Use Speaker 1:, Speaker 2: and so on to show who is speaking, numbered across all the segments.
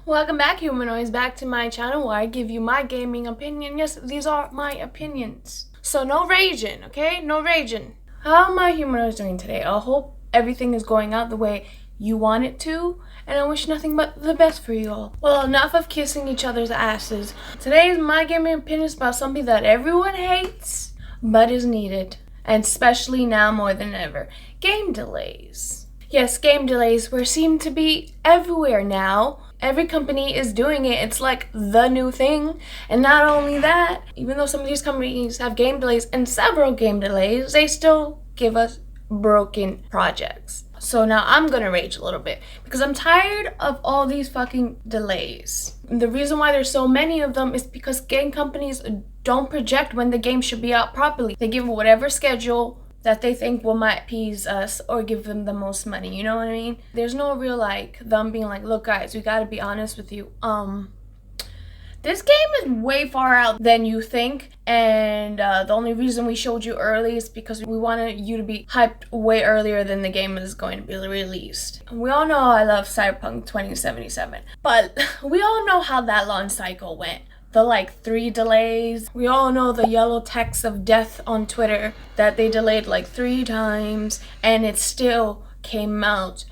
Speaker 1: Welcome back, humanoids, back to my channel where I give you my gaming opinion. Yes, these are my opinions. So no raging, okay? No raging. How are my humanoids doing today? I hope everything is going out the way you want it to, and I wish nothing but the best for you all. Well, enough of kissing each other's asses. Today's my gaming opinion is about something that everyone hates, but is needed. And especially now more than ever. Game delays. Yes, game delays seem to be everywhere now. Every company is doing it. It's like the new thing. And not only that, even though some of these companies have game delays and several game delays, they still give us broken projects. So now I'm gonna rage a little bit because I'm tired of all these fucking delays. The reason why there's so many of them is because game companies don't project when the game should be out properly. They give whatever schedule that they think will might appease us or give them the most money, you know what I mean? There's no real them being like, look guys, we gotta be honest with you. This game is way far out than you think, and the only reason we showed you early is because we wanted you to be hyped way earlier than the game is going to be released. We all know I love Cyberpunk 2077, but we all know how that launch cycle went. The 3 delays. We all know the yellow text of death on Twitter that they delayed 3 times, and it still came out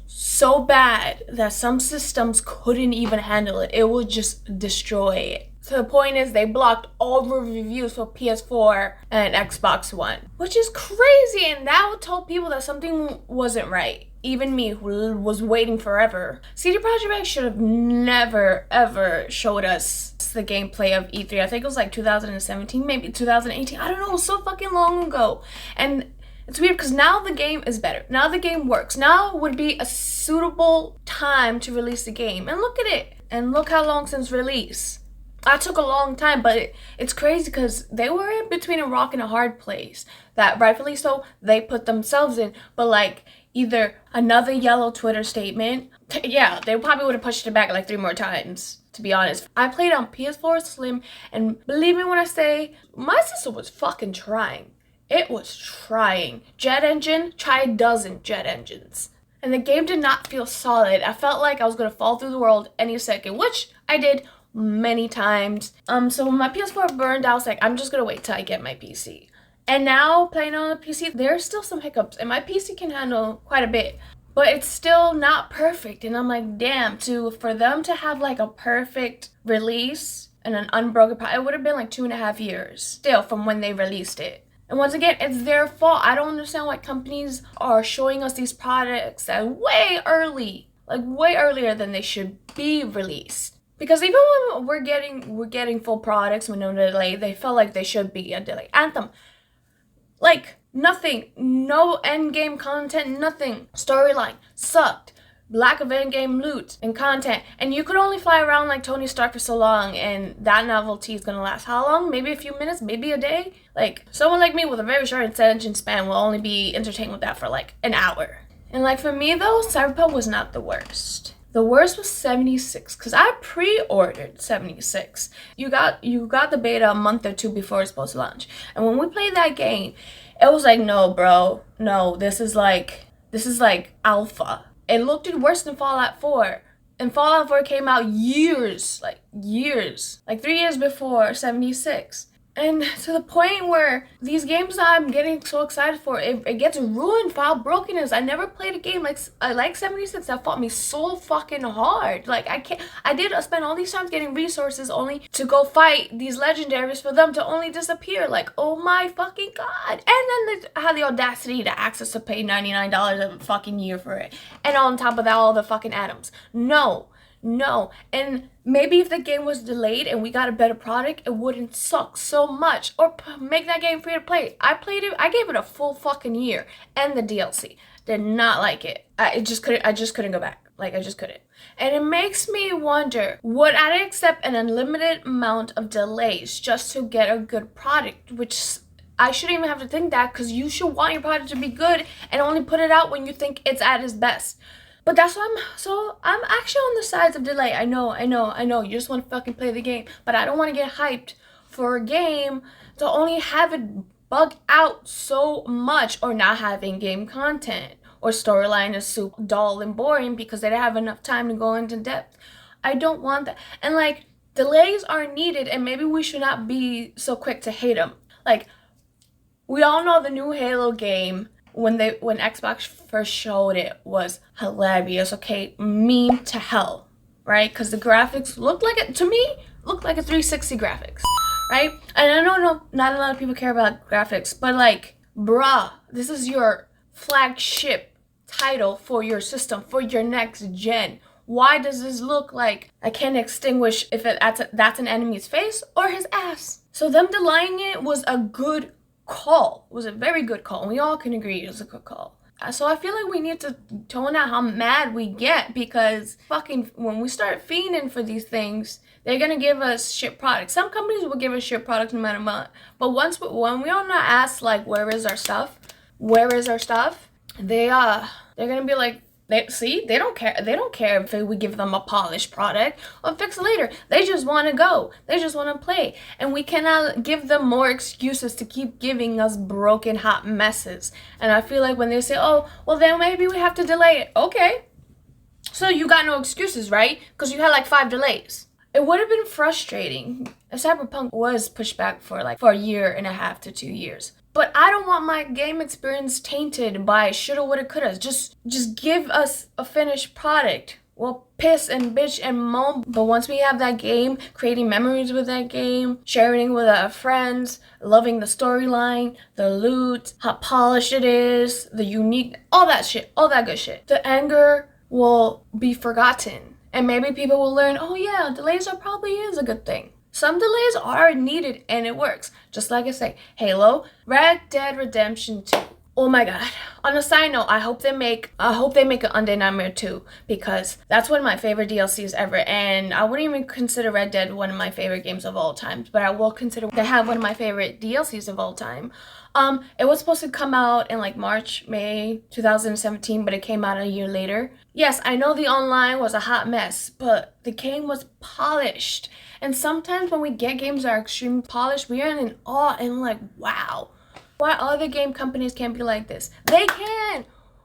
Speaker 1: so bad that some systems couldn't even handle it. It would just destroy it. So the point is they blocked all the reviews for PS4 and Xbox One, which is crazy, and that told people that something wasn't right. Even me, who was waiting forever. CD Projekt Red should have never ever showed us the gameplay of E3. I think it was 2017, maybe 2018. I don't know, it was so fucking long ago. And it's weird because now the game is better. Now the game works. Now would be a suitable time to release the game. And look at it. And look how long since release. That took a long time, but it's crazy because they were in between a rock and a hard place. That rightfully so, they put themselves in. But either another yellow Twitter statement. Yeah, they probably would have pushed it back 3 more times, to be honest. I played on PS4 Slim, and believe me when I say, my sister was fucking trying. It was trying. Jet engine, try a dozen jet engines. And the game did not feel solid. I felt like I was going to fall through the world any second, which I did many times. So when my PS4 burned, I was like, I'm just going to wait till I get my PC. And now, playing on a PC, there's still some hiccups. And my PC can handle quite a bit. But it's still not perfect. And I'm like, damn, for them to have a perfect release and an unbroken product, it would have been 2.5 years still from when they released it. And once again, it's their fault. I don't understand why companies are showing us these products way early. Way earlier than they should be released. Because even when we're getting full products with no delay, they felt like they should be a delay. Anthem. Nothing. No endgame content, nothing. Storyline. Sucked. Lack of endgame loot and content. And you could only fly around like Tony Stark for so long, and that novelty is gonna last how long? Maybe a few minutes? Maybe a day? Someone like me with a very short attention span will only be entertained with that for an hour. And for me though, Cyberpunk was not the worst. The worst was 76, because I pre-ordered 76. You got the beta a month or 2 before it's supposed to launch. And when we played that game, it was no bro, no, this is alpha. It looked worse than Fallout 4. And Fallout 4 came out years. 3 years before 76. And to the point where these games that I'm getting so excited for, it gets ruined for how broken it is. I never played a game like 76 that fought me so fucking hard. I did spend all these times getting resources only to go fight these legendaries for them to only disappear. Oh my fucking god. And then they had the audacity to ask us to pay $99 a fucking year for it. And on top of that, all the fucking atoms. No, and maybe if the game was delayed and we got a better product, it wouldn't suck so much. Or make that game free to play. I gave it a full fucking year, and the DLC. Did not like it. I just couldn't go back. I just couldn't. And it makes me wonder, would I accept an unlimited amount of delays just to get a good product? Which I shouldn't even have to think that, because you should want your product to be good and only put it out when you think it's at its best. But that's why I'm actually on the sides of delay. I know. You just want to fucking play the game. But I don't want to get hyped for a game to only have it bug out so much or not having game content. Or storyline is super dull and boring because they didn't have enough time to go into depth. I don't want that. And like, delays are needed, and maybe we should not be so quick to hate them. Like, we all know the new Halo game, when Xbox first showed it, was hilarious. Okay, meme to hell, right? Because the graphics looked like it, to me, looked like a 360 graphics, right? And I don't know, not a lot of people care about graphics, but like, bruh, this is your flagship title for your system, for your next gen. Why does this look like I can't extinguish if that's an enemy's face or his ass? So them delaying it was a good call. It was a very good call. And we all can agree it was a good call. So I feel like we need to tone out how mad we get, because fucking when we start fiending for these things, they're gonna give us shit products. Some companies will give us shit products no matter what. But when we all not ask like, where is our stuff? Where is our stuff? They're gonna be like, they don't care. They don't care if we give them a polished product or fix it later. They just want to go. They just want to play. And we cannot give them more excuses to keep giving us broken hot messes. And I feel like when they say, oh, well then maybe we have to delay it. Okay. So you got no excuses, right? Because you had like 5 delays. It would have been frustrating if Cyberpunk was pushed back for a year and a half to 2 years. But I don't want my game experience tainted by shoulda, woulda, coulda. Just give us a finished product. We'll piss and bitch and moan, but once we have that game, creating memories with that game, sharing with our friends, loving the storyline, the loot, how polished it is, the unique, all that shit, all that good shit, the anger will be forgotten. And maybe people will learn, oh yeah, delays probably is a good thing. Some delays are needed and it works. Just like I say, Halo, Red Dead Redemption 2. Oh my god. On a side note, I hope they make an Undead Nightmare 2, because that's one of my favorite DLCs ever, and I wouldn't even consider Red Dead one of my favorite games of all time, but I will consider they have one of my favorite DLCs of all time. It was supposed to come out in like May 2017, but it came out a year later. Yes, I know the online was a hot mess, but the game was polished. And sometimes when we get games that are extremely polished, we are in awe and like, wow. Why other game companies can't be like this? They can.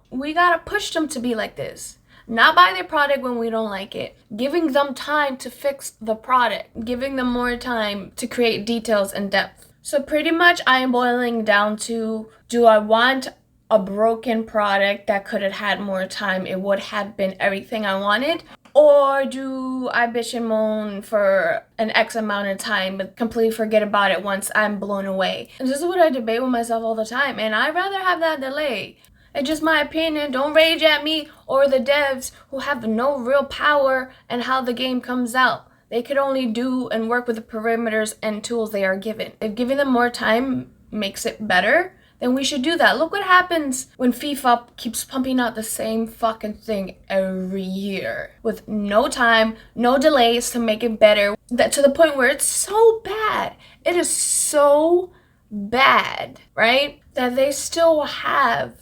Speaker 1: We gotta push them to be like this. Not buy their product when we don't like it. Giving them time to fix the product. Giving them more time to create details and depth. So pretty much I am boiling down to, do I want a broken product that could have had more time? It would have been everything I wanted. Or do I bitch and moan for an X amount of time but completely forget about it once I'm blown away? And this is what I debate with myself all the time, and I'd rather have that delay. It's just my opinion. Don't rage at me or the devs who have no real power in how the game comes out. They could only do and work with the perimeters and tools they are given. If giving them more time makes it better, then we should do that. Look what happens when FIFA keeps pumping out the same fucking thing every year with no time, no delays to make it better. That to the point where it's so bad. It is so bad, right? That they still have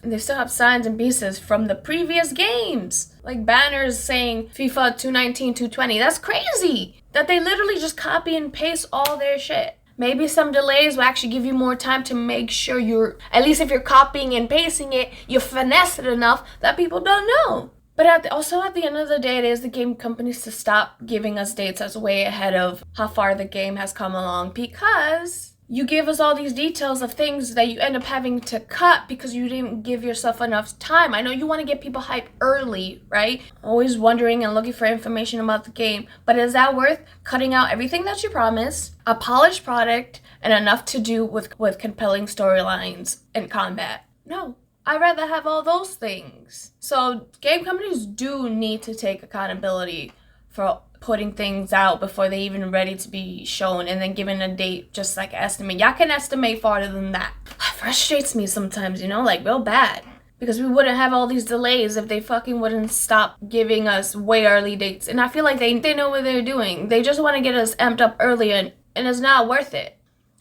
Speaker 1: signs and pieces from the previous games. Like banners saying FIFA 219, 220. That's crazy. That they literally just copy and paste all their shit. Maybe some delays will actually give you more time to make sure at least if you're copying and pasting it, you finesse it enough that people don't know. But also at the end of the day, it is the game companies to stop giving us dates that's way ahead of how far the game has come along, because you give us all these details of things that you end up having to cut because you didn't give yourself enough time. I know you want to get people hyped early, right? Always wondering and looking for information about the game. But is that worth cutting out everything that you promised, a polished product, and enough to do with compelling storylines and combat? No. I'd rather have all those things. So game companies do need to take accountability for putting things out before they even ready to be shown and then giving a date just like estimate. Y'all can estimate farther than that. It frustrates me sometimes, like real bad. Because we wouldn't have all these delays if they fucking wouldn't stop giving us way early dates. And I feel like they know what they're doing. They just want to get us amped up early and it's not worth it.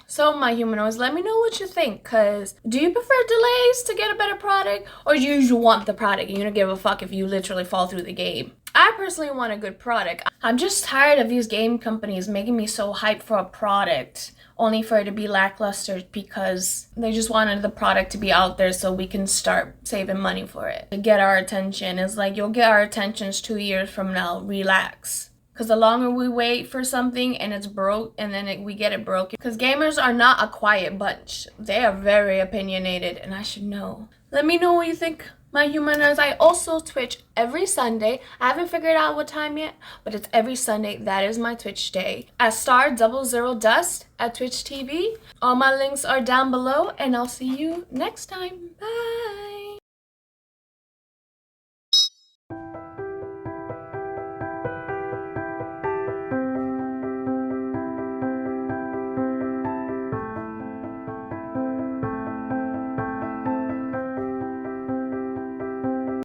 Speaker 1: So my humanoids, let me know what you think, because do you prefer delays to get a better product, or do you want the product and you don't give a fuck if you literally fall through the game? I personally want a good product. I'm just tired of these game companies making me so hyped for a product only for it to be lackluster because they just wanted the product to be out there so we can start saving money for it. To get our attention. It's like, you'll get our attentions 2 years from now. Relax. Because the longer we wait for something and it's broke, and then we get it broken. Because gamers are not a quiet bunch. They are very opinionated, and I should know. Let me know what you think, my humanoids. I also Twitch every Sunday. I haven't figured out what time yet, but it's every Sunday. That is my Twitch day. At StarDust at Twitch TV. All my links are down below, and I'll see you next time. Bye.